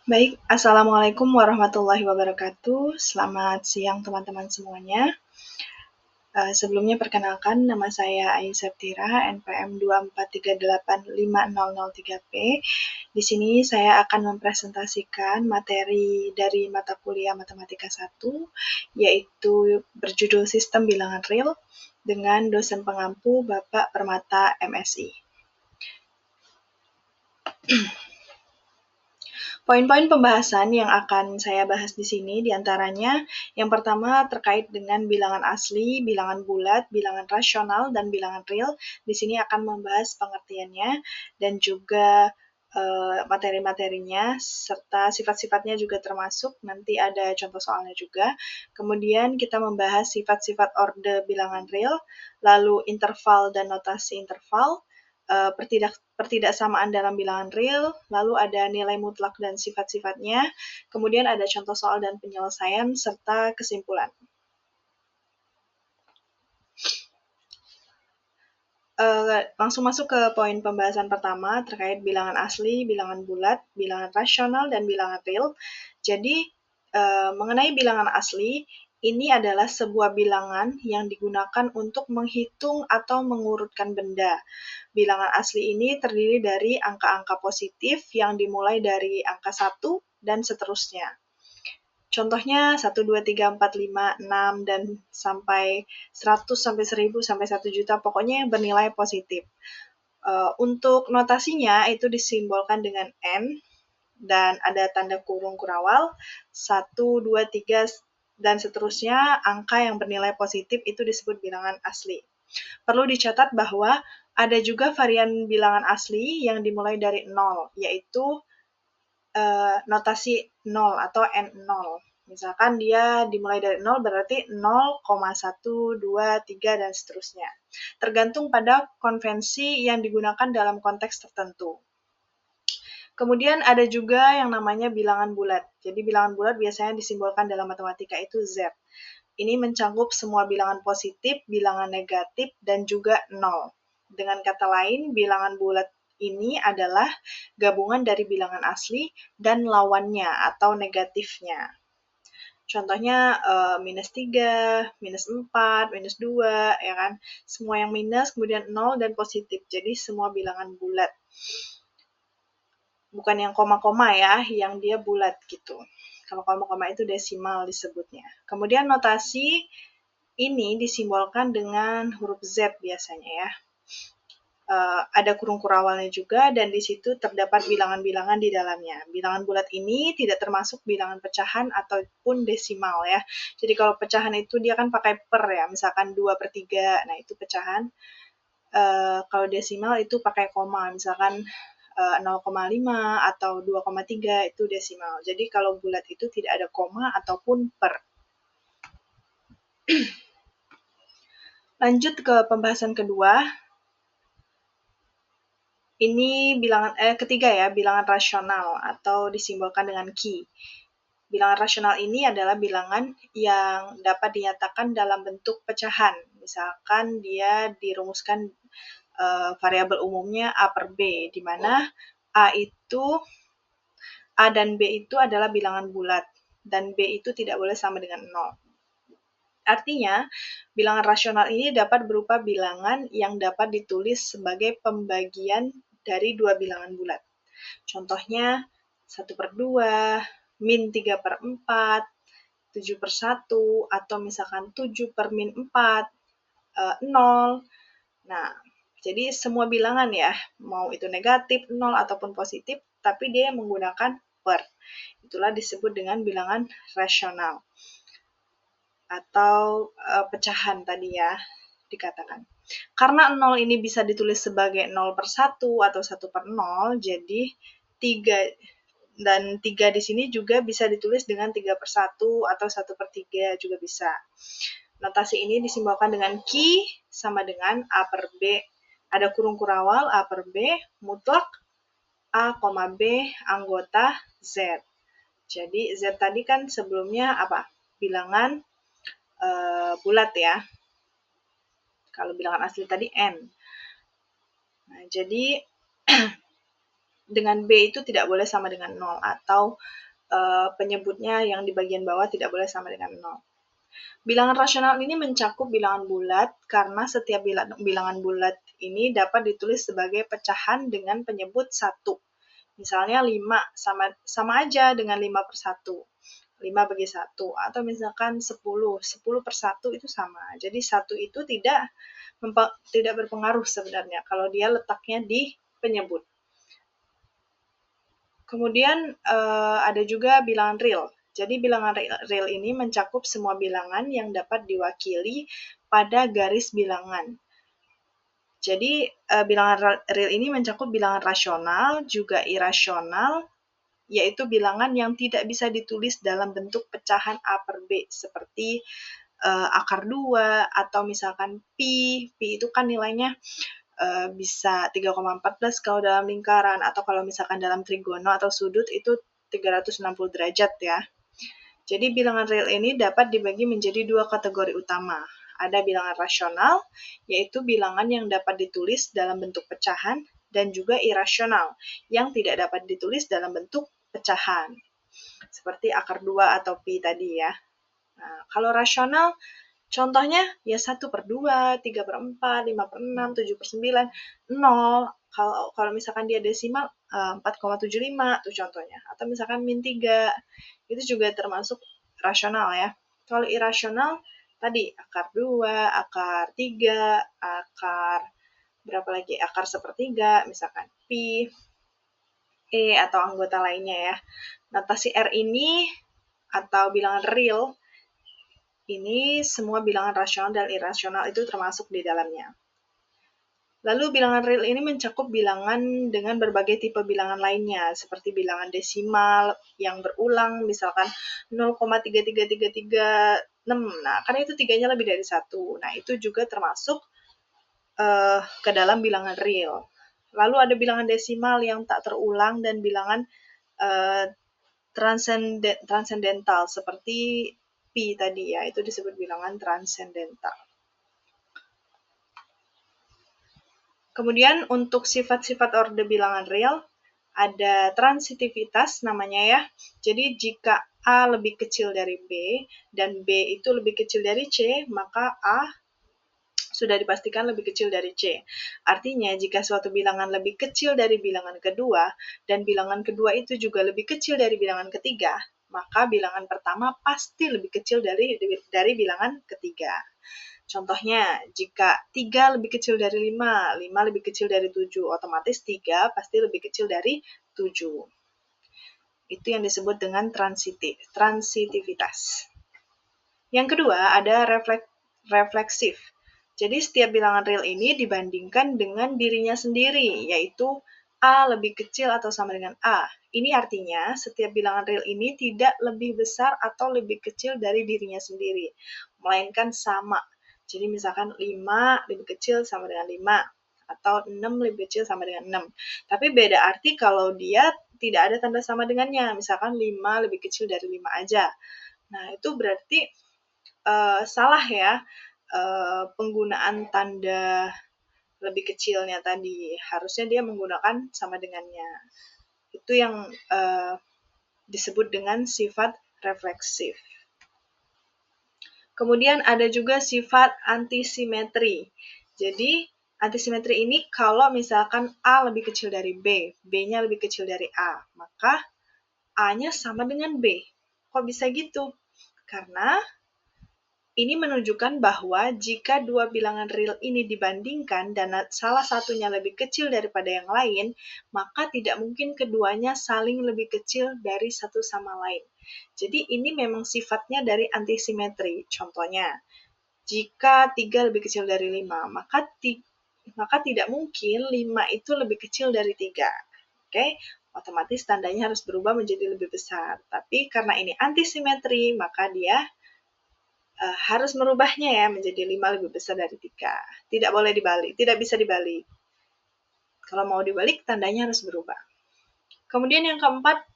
Baik, Assalamualaikum warahmatullahi wabarakatuh. Selamat siang teman-teman semuanya. Sebelumnya perkenalkan, nama saya Ain Septira, NPM 243850003P. Di sini saya akan mempresentasikan materi dari mata kuliah Matematika 1, yaitu berjudul Sistem Bilangan Real, dengan dosen pengampu Bapak Permata MSI. Poin-poin pembahasan yang akan saya bahas di sini diantaranya yang pertama terkait dengan bilangan asli, bilangan bulat, bilangan rasional, dan bilangan real. Di sini akan membahas pengertiannya dan juga materi-materinya serta sifat-sifatnya juga termasuk. Nanti ada contoh soalnya juga. Kemudian kita membahas sifat-sifat orde bilangan real, lalu interval dan notasi interval, pertidaksamaan dalam bilangan real, lalu ada nilai mutlak dan sifat-sifatnya, kemudian ada contoh soal dan penyelesaian, serta kesimpulan. Langsung masuk ke poin pembahasan pertama terkait bilangan asli, bilangan bulat, bilangan rasional, dan bilangan real. Jadi, mengenai bilangan asli, ini adalah sebuah bilangan yang digunakan untuk menghitung atau mengurutkan benda. Bilangan asli ini terdiri dari angka-angka positif yang dimulai dari angka 1 dan seterusnya. Contohnya 1, 2, 3, 4, 5, 6, dan sampai 100, sampai 1000, sampai 1 juta, pokoknya yang bernilai positif. Untuk notasinya itu disimbolkan dengan N, dan ada tanda kurung kurawal, 1, 2, 3, dan seterusnya, angka yang bernilai positif itu disebut bilangan asli. Perlu dicatat bahwa ada juga varian bilangan asli yang dimulai dari 0, yaitu notasi 0 atau N0. Misalkan dia dimulai dari 0 berarti 0,1, 2, 3, dan seterusnya. Tergantung pada konvensi yang digunakan dalam konteks tertentu. Kemudian ada juga yang namanya bilangan bulat. Jadi bilangan bulat biasanya disimbolkan dalam matematika itu Z. Ini mencakup semua bilangan positif, bilangan negatif, dan juga 0. Dengan kata lain, bilangan bulat ini adalah gabungan dari bilangan asli dan lawannya atau negatifnya. Contohnya minus 3, minus 4, minus 2, ya kan? Semua yang minus, kemudian 0 dan positif. Jadi semua bilangan bulat. Bukan yang koma-koma ya, yang dia bulat gitu. Kalau koma-koma itu desimal disebutnya. Kemudian notasi ini disimbolkan dengan huruf Z biasanya ya. Ada kurung kurawalnya juga, dan di situ terdapat bilangan-bilangan di dalamnya. Bilangan bulat ini tidak termasuk bilangan pecahan ataupun desimal ya. Jadi kalau pecahan itu dia kan pakai per ya, misalkan 2/3, nah itu pecahan. Kalau desimal itu pakai koma, misalkan 0,5 atau 2,3 itu desimal. Jadi kalau bulat itu tidak ada koma ataupun per. Lanjut ke pembahasan kedua. Ini ketiga ya, bilangan rasional atau disimbolkan dengan Ki. Bilangan rasional ini adalah bilangan yang dapat dinyatakan dalam bentuk pecahan. Misalkan dia dirumuskan variabel umumnya A per B, di mana A dan B itu adalah bilangan bulat, dan B itu tidak boleh sama dengan 0. Artinya, bilangan rasional ini dapat berupa bilangan yang dapat ditulis sebagai pembagian dari dua bilangan bulat. Contohnya 1/2, min 3/4, 7/1, atau misalkan 7/-4, 0. Nah, jadi semua bilangan ya, mau itu negatif, 0, ataupun positif, tapi dia menggunakan per. Itulah disebut dengan bilangan rasional atau pecahan tadi ya dikatakan. Karena 0 ini bisa ditulis sebagai 0/1 atau 1/0, jadi 3 dan 3 di sini juga bisa ditulis dengan 3/1 atau 1/3 juga bisa. Notasi ini disimbolkan dengan Ki sama dengan A per B. Ada kurung kurawal A per B, mutlak A, B, anggota Z. Jadi Z tadi kan sebelumnya apa? Bilangan bulat ya. Kalau bilangan asli tadi N. Nah, jadi dengan B itu tidak boleh sama dengan 0, atau penyebutnya yang di bagian bawah tidak boleh sama dengan 0. Bilangan rasional ini mencakup bilangan bulat karena setiap bilangan bulat ini dapat ditulis sebagai pecahan dengan penyebut 1. Misalnya 5 sama aja dengan 5/1. 5 bagi 1, atau misalkan 10 per 1 itu sama. Jadi 1 itu tidak berpengaruh sebenarnya kalau dia letaknya di penyebut. Kemudian ada juga bilangan real. Jadi bilangan real ini mencakup semua bilangan yang dapat diwakili pada garis bilangan. Jadi bilangan real ini mencakup bilangan rasional, juga irasional, yaitu bilangan yang tidak bisa ditulis dalam bentuk pecahan A per B, seperti akar 2, atau misalkan pi. Pi itu kan nilainya bisa 3,14 kalau dalam lingkaran, atau kalau misalkan dalam trigono atau sudut itu 360 derajat ya. Jadi bilangan real ini dapat dibagi menjadi dua kategori utama. Ada bilangan rasional, yaitu bilangan yang dapat ditulis dalam bentuk pecahan, dan juga irasional, yang tidak dapat ditulis dalam bentuk pecahan, seperti akar 2 atau pi tadi ya. Nah, kalau rasional, contohnya ya 1/2, 3/4, 5/6, 7/9, 0. Kalau misalkan dia desimal, 4,75 tuh contohnya. Atau misalkan -3, itu juga termasuk rasional ya. Kalau irasional, tadi akar 2, akar 3, akar berapa lagi? Akar 1/3, misalkan pi, E, atau anggota lainnya ya. Notasi R ini, atau bilangan real, ini semua bilangan rasional dan irasional itu termasuk di dalamnya. Lalu bilangan real ini mencakup bilangan dengan berbagai tipe bilangan lainnya, seperti bilangan desimal yang berulang, misalkan 0,33336. Nah, karena itu tiganya lebih dari 1. Nah, itu juga termasuk ke dalam bilangan real. Lalu ada bilangan desimal yang tak terulang dan bilangan transendental seperti pi tadi ya, itu disebut bilangan transendental. Kemudian untuk sifat-sifat orde bilangan real, ada transitivitas namanya ya. Jadi jika A lebih kecil dari B dan B itu lebih kecil dari C, maka A sudah dipastikan lebih kecil dari C. Artinya, jika suatu bilangan lebih kecil dari bilangan kedua, dan bilangan kedua itu juga lebih kecil dari bilangan ketiga, maka bilangan pertama pasti lebih kecil dari bilangan ketiga. Contohnya, jika 3 lebih kecil dari 5, 5 lebih kecil dari 7, otomatis 3 pasti lebih kecil dari 7. Itu yang disebut dengan transitivitas. Yang kedua, ada refleksif. Jadi setiap bilangan real ini dibandingkan dengan dirinya sendiri, yaitu A lebih kecil atau sama dengan A. Ini artinya setiap bilangan real ini tidak lebih besar atau lebih kecil dari dirinya sendiri, melainkan sama. Jadi misalkan 5 lebih kecil sama dengan 5, atau 6 lebih kecil sama dengan 6. Tapi beda arti kalau dia tidak ada tanda sama dengannya, misalkan 5 lebih kecil dari 5 aja. Nah, itu berarti salah ya, penggunaan tanda lebih kecilnya tadi. Harusnya dia menggunakan sama dengannya. Itu yang disebut dengan sifat refleksif. Kemudian ada juga sifat antisimetri. Jadi, antisimetri ini kalau misalkan A lebih kecil dari B, B-nya lebih kecil dari A, maka A-nya sama dengan B. Kok bisa gitu? Karena ini menunjukkan bahwa jika dua bilangan real ini dibandingkan dan salah satunya lebih kecil daripada yang lain, maka tidak mungkin keduanya saling lebih kecil dari satu sama lain. Jadi ini memang sifatnya dari antisimetri. Contohnya, jika 3 lebih kecil dari 5, maka tidak mungkin 5 itu lebih kecil dari 3. Oke? Otomatis tandanya harus berubah menjadi lebih besar. Tapi karena ini antisimetri, maka dia harus merubahnya ya menjadi 5 lebih besar dari 3. Tidak boleh dibalik, tidak bisa dibalik. Kalau mau dibalik, tandanya harus berubah. Kemudian yang keempat,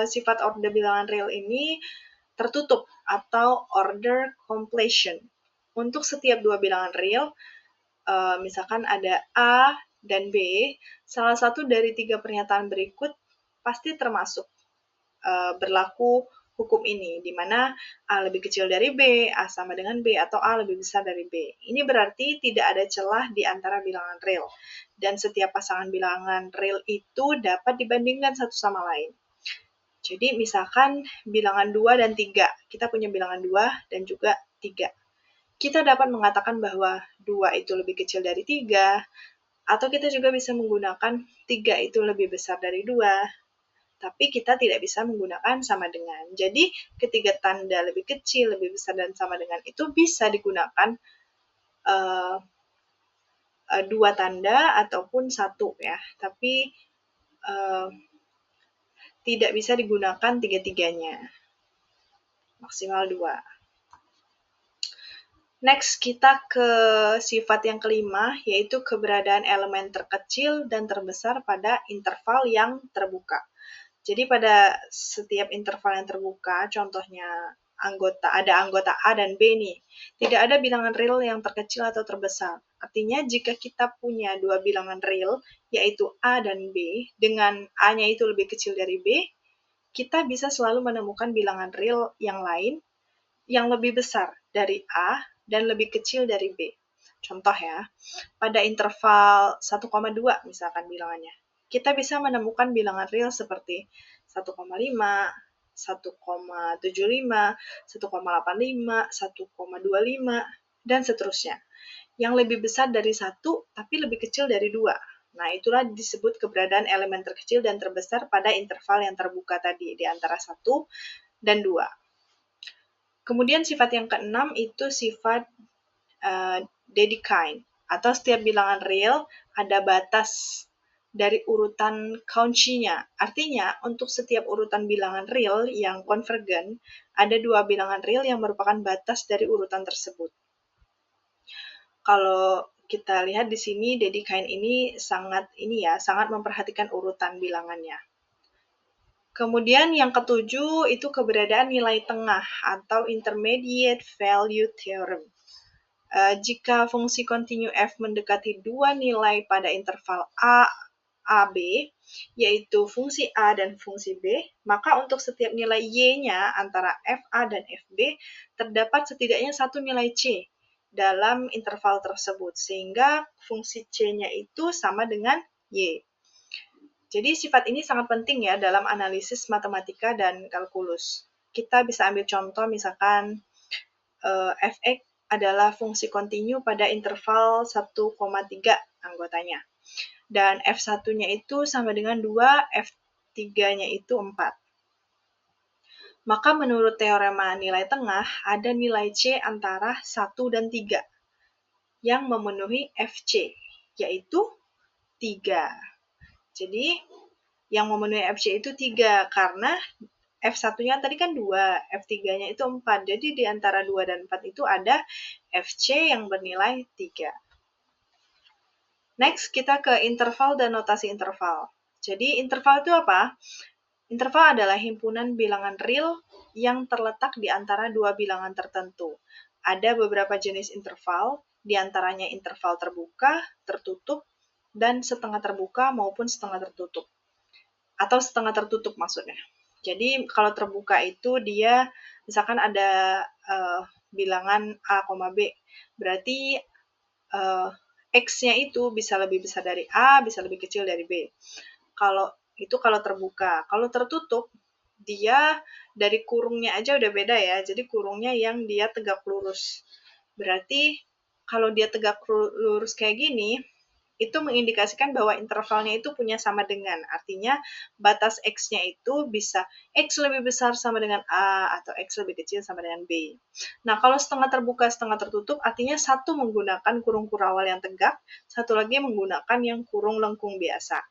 sifat orde bilangan real ini tertutup atau order completion. Untuk setiap dua bilangan real, misalkan ada A dan B, salah satu dari 3 pernyataan berikut pasti termasuk berlaku hukum ini, di mana A lebih kecil dari B, A sama dengan B, atau A lebih besar dari B. Ini berarti tidak ada celah di antara bilangan real, dan setiap pasangan bilangan real itu dapat dibandingkan satu sama lain. Jadi misalkan bilangan 2 dan 3, kita punya bilangan 2 dan juga 3. Kita dapat mengatakan bahwa 2 itu lebih kecil dari 3, atau kita juga bisa menggunakan 3 itu lebih besar dari 2, tapi kita tidak bisa menggunakan sama dengan. Jadi, ketiga tanda lebih kecil, lebih besar, dan sama dengan itu bisa digunakan dua tanda ataupun satu ya, tapi tidak bisa digunakan tiga-tiganya, maksimal 2. Next, kita ke sifat yang kelima, yaitu keberadaan elemen terkecil dan terbesar pada interval yang terbuka. Jadi pada setiap interval yang terbuka, contohnya ada anggota A dan B nih, tidak ada bilangan real yang terkecil atau terbesar. Artinya jika kita punya dua bilangan real, yaitu A dan B, dengan A-nya itu lebih kecil dari B, kita bisa selalu menemukan bilangan real yang lain yang lebih besar dari A dan lebih kecil dari B. Contoh ya, pada interval 1,2 misalkan bilangannya, kita bisa menemukan bilangan real seperti 1,5, 1,75, 1,85, 1,25, dan seterusnya. Yang lebih besar dari 1, tapi lebih kecil dari 2. Nah, itulah disebut keberadaan elemen terkecil dan terbesar pada interval yang terbuka tadi, di antara 1 dan 2. Kemudian sifat yang keenam itu sifat Dedekind, atau setiap bilangan real ada batas dari urutan Cauchy-nya. Artinya, untuk setiap urutan bilangan real yang konvergen, ada dua bilangan real yang merupakan batas dari urutan tersebut. Kalau kita lihat di sini, Dedekind ini sangat memperhatikan urutan bilangannya. Kemudian yang ketujuh itu keberadaan nilai tengah atau intermediate value theorem. Jika fungsi kontinu f mendekati dua nilai pada interval a, b, yaitu fungsi a dan fungsi b, maka untuk setiap nilai y-nya antara fa dan fb, terdapat setidaknya satu nilai c dalam interval tersebut, sehingga fungsi c-nya itu sama dengan y. Jadi sifat ini sangat penting ya dalam analisis matematika dan kalkulus. Kita bisa ambil contoh misalkan fx adalah fungsi kontinu pada interval 1,3 anggotanya. Dan F1-nya itu sama dengan 2, F3-nya itu 4. Maka menurut teorema nilai tengah, ada nilai C antara 1 dan 3 yang memenuhi FC, yaitu 3. Jadi, yang memenuhi FC itu 3, karena F1-nya tadi kan 2, F3-nya itu 4. Jadi di antara 2 dan 4 itu ada FC yang bernilai 3. Next, kita ke interval dan notasi interval. Jadi interval itu apa? Interval adalah himpunan bilangan real yang terletak di antara dua bilangan tertentu. Ada beberapa jenis interval, di antaranya interval terbuka, tertutup, dan setengah terbuka maupun setengah tertutup. Atau setengah tertutup maksudnya. Jadi kalau terbuka itu dia misalkan ada bilangan A, B, berarti X-nya itu bisa lebih besar dari A, bisa lebih kecil dari B. Kalau terbuka. Kalau tertutup, dia dari kurungnya aja udah beda ya. Jadi kurungnya yang dia tegak lurus. Berarti kalau dia tegak lurus kayak gini, itu mengindikasikan bahwa intervalnya itu punya sama dengan. Artinya batas X-nya itu bisa X lebih besar sama dengan A atau X lebih kecil sama dengan B. Nah, kalau setengah terbuka, setengah tertutup, artinya satu menggunakan kurung kurawal yang tegak, satu lagi menggunakan yang kurung lengkung biasa.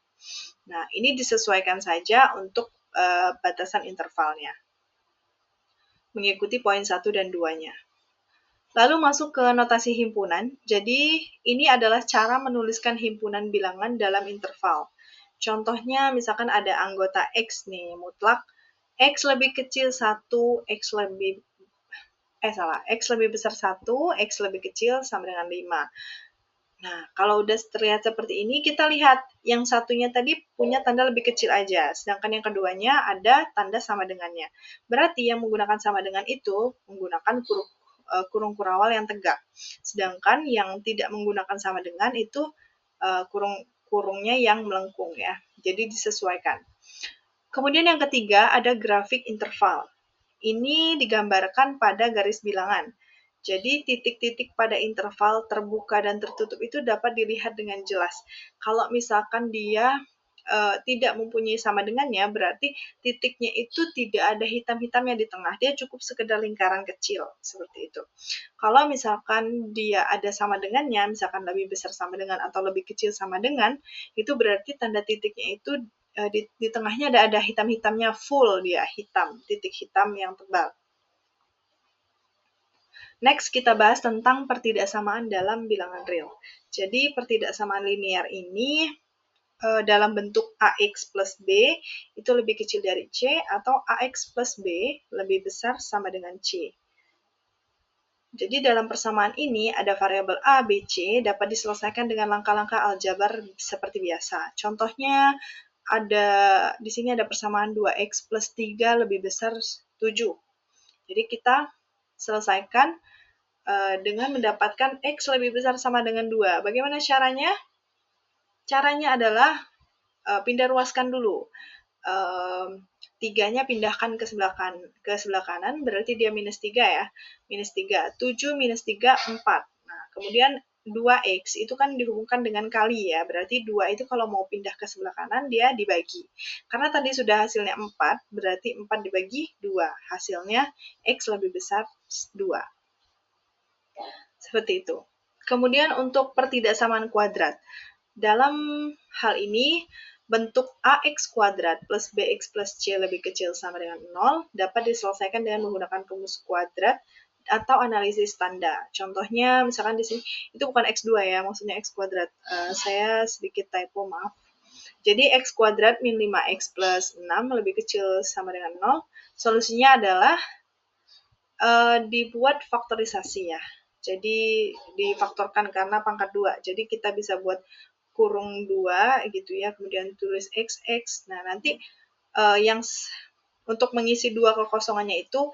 Nah, ini disesuaikan saja untuk batasan intervalnya. Mengikuti poin 1 dan 2-nya. Lalu masuk ke notasi himpunan. Jadi, ini adalah cara menuliskan himpunan bilangan dalam interval. Contohnya, misalkan ada anggota X nih, mutlak. X lebih kecil 1, X lebih besar 1, X lebih kecil sama dengan 5. Nah, kalau udah terlihat seperti ini, kita lihat yang satunya tadi punya tanda lebih kecil aja, sedangkan yang keduanya ada tanda sama dengannya. Berarti yang menggunakan sama dengan itu menggunakan kurung kurawal yang tegak. Sedangkan yang tidak menggunakan sama dengan itu kurungnya yang melengkung ya. Jadi disesuaikan. Kemudian yang ketiga ada grafik interval. Ini digambarkan pada garis bilangan. Jadi titik-titik pada interval terbuka dan tertutup itu dapat dilihat dengan jelas. Kalau misalkan dia tidak mempunyai sama dengannya, berarti titiknya itu tidak ada hitam-hitamnya di tengah. Dia cukup sekedar lingkaran kecil, seperti itu. Kalau misalkan dia ada sama dengannya, misalkan lebih besar sama dengan atau lebih kecil sama dengan, itu berarti tanda titiknya itu di tengahnya ada hitam-hitamnya, full dia, hitam, titik hitam yang tebal. Next, kita bahas tentang pertidaksamaan dalam bilangan real. Jadi, pertidaksamaan linear ini dalam bentuk AX plus B itu lebih kecil dari C atau AX plus B lebih besar sama dengan C. Jadi dalam persamaan ini ada variabel A, B, C dapat diselesaikan dengan langkah-langkah aljabar seperti biasa. Contohnya ada di sini ada persamaan 2X plus 3 lebih besar 7. Jadi kita selesaikan dengan mendapatkan X lebih besar sama dengan 2. Bagaimana caranya? Caranya adalah pindah ruaskan dulu. 3-nya pindahkan ke sebelah kanan, berarti dia minus 3 ya. Minus 3. 7 minus 3, 4. Nah, kemudian 2X itu kan dihubungkan dengan kali ya, berarti 2 itu kalau mau pindah ke sebelah kanan, dia dibagi. Karena tadi sudah hasilnya 4, berarti 4 dibagi 2. Hasilnya X lebih besar 2. Seperti itu. Kemudian untuk pertidaksamaan kuadrat. Dalam hal ini, bentuk AX kuadrat plus BX plus C lebih kecil sama dengan 0 dapat diselesaikan dengan menggunakan rumus kuadrat atau analisis tanda. Contohnya, misalkan di sini, itu bukan X2 ya, maksudnya X kuadrat. Saya sedikit typo, maaf. Jadi X kuadrat min 5X plus 6 lebih kecil sama dengan 0. Solusinya adalah dibuat faktorisasi ya. Jadi difaktorkan karena pangkat 2. Jadi kita bisa buat kurung 2 gitu ya, kemudian tulis XX. Nah, nanti yang untuk mengisi 2 kekosongannya itu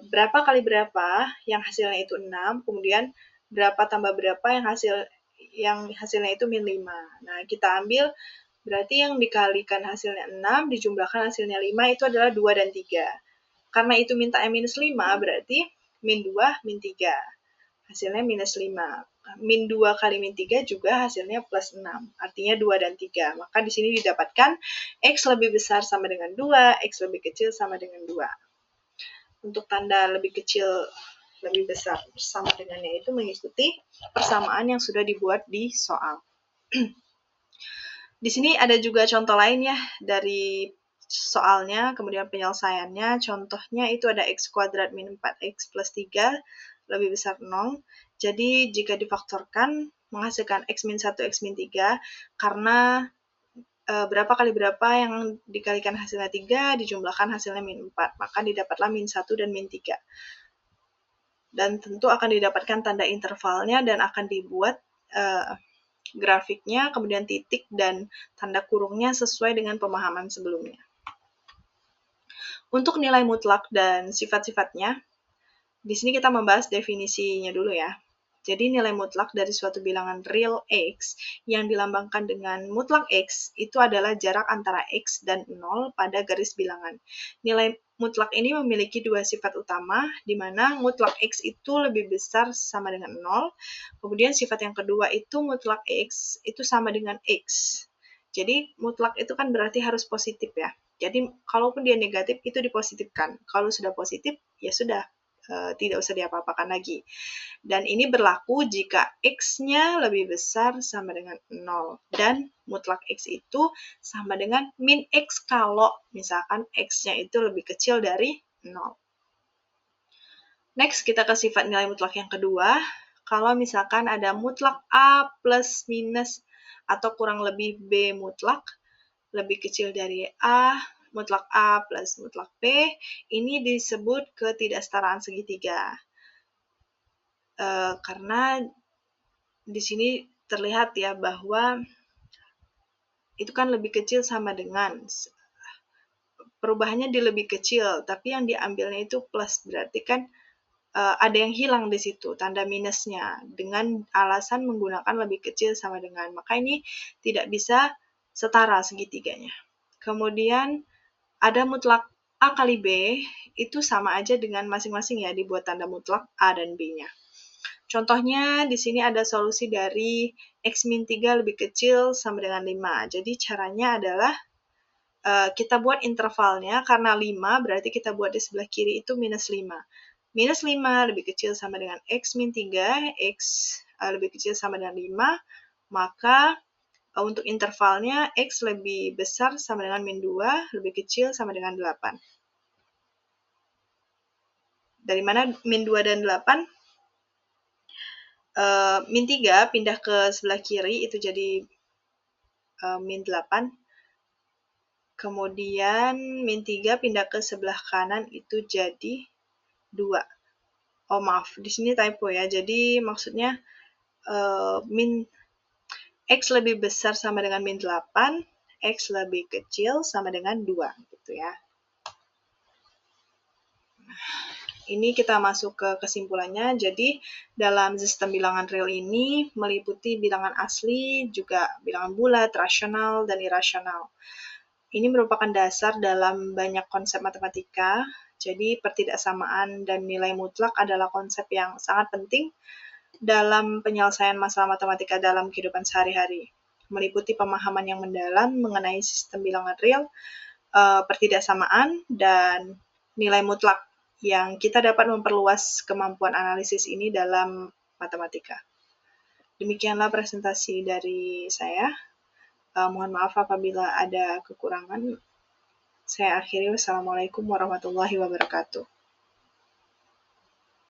berapa kali berapa yang hasilnya itu 6, kemudian berapa tambah berapa yang hasilnya itu min 5. Nah, kita ambil berarti yang dikalikan hasilnya 6 dijumlahkan hasilnya 5 itu adalah 2 dan 3. Karena itu minta minus 5, berarti min 2, min 3. Hasilnya minus 5. Min 2 kali min 3 juga hasilnya plus 6. Artinya 2 dan 3. Maka di sini didapatkan X lebih besar sama dengan 2, X lebih kecil sama dengan 2. Untuk tanda lebih kecil, lebih besar sama dengannya itu mengikuti persamaan yang sudah dibuat di soal. Di sini ada juga contoh lain ya dari soalnya, kemudian penyelesaiannya. Contohnya itu ada X kuadrat min 4X plus 3 lebih besar 0. Jadi jika difaktorkan menghasilkan X min 1, X min 3 karena berapa kali berapa yang dikalikan hasilnya 3 dijumlahkan hasilnya min 4. Maka didapatlah min 1 dan min 3. Dan tentu akan didapatkan tanda intervalnya dan akan dibuat grafiknya, kemudian titik dan tanda kurungnya sesuai dengan pemahaman sebelumnya. Untuk nilai mutlak dan sifat-sifatnya, di sini kita membahas definisinya dulu ya. Jadi nilai mutlak dari suatu bilangan real X yang dilambangkan dengan mutlak X itu adalah jarak antara X dan 0 pada garis bilangan. Nilai mutlak ini memiliki dua sifat utama, di mana mutlak X itu lebih besar sama dengan 0. Kemudian sifat yang kedua itu mutlak X itu sama dengan X. Jadi mutlak itu kan berarti harus positif ya. Jadi kalaupun dia negatif itu dipositifkan. Kalau sudah positif ya sudah, tidak usah diapa-apakan lagi. Dan ini berlaku jika X-nya lebih besar sama dengan 0. Dan mutlak X itu sama dengan min X kalau misalkan X-nya itu lebih kecil dari 0. Next, kita ke sifat nilai mutlak yang kedua. Kalau misalkan ada mutlak A plus minus atau kurang lebih B mutlak, lebih kecil dari A, mutlak A plus mutlak B, ini disebut ketidaksetaraan segitiga. Karena di sini terlihat ya bahwa itu kan lebih kecil sama dengan, perubahannya di lebih kecil, tapi yang diambilnya itu plus, berarti kan ada yang hilang di situ, tanda minusnya, dengan alasan menggunakan lebih kecil sama dengan. Maka ini tidak bisa setara segitiganya. Kemudian ada mutlak A kali B, itu sama aja dengan masing-masing ya, dibuat tanda mutlak A dan B-nya. Contohnya, di sini ada solusi dari X min 3 lebih kecil sama dengan 5. Jadi caranya adalah kita buat intervalnya, karena 5 berarti kita buat di sebelah kiri itu minus 5. Minus 5 lebih kecil sama dengan X min 3, X lebih kecil sama dengan 5, maka untuk intervalnya X lebih besar sama dengan min 2, lebih kecil sama dengan 8. Dari mana min 2 dan 8? Min 3 pindah ke sebelah kiri, itu jadi min 8. Kemudian min 3 pindah ke sebelah kanan, itu jadi 2. Oh maaf, di sini typo ya. Jadi maksudnya min X lebih besar sama dengan min 8, X lebih kecil sama dengan 2, gitu ya. Ini kita masuk ke kesimpulannya. Jadi dalam sistem bilangan real ini meliputi bilangan asli, juga bilangan bulat, rasional, dan irasional. Ini merupakan dasar dalam banyak konsep matematika. Jadi pertidaksamaan dan nilai mutlak adalah konsep yang sangat penting dalam penyelesaian masalah matematika dalam kehidupan sehari-hari. Meliputi pemahaman yang mendalam mengenai sistem bilangan real, pertidaksamaan, dan nilai mutlak yang kita dapat memperluas kemampuan analisis ini dalam matematika. Demikianlah presentasi dari saya. Mohon maaf apabila ada kekurangan. Saya akhiri. Wassalamualaikum warahmatullahi wabarakatuh.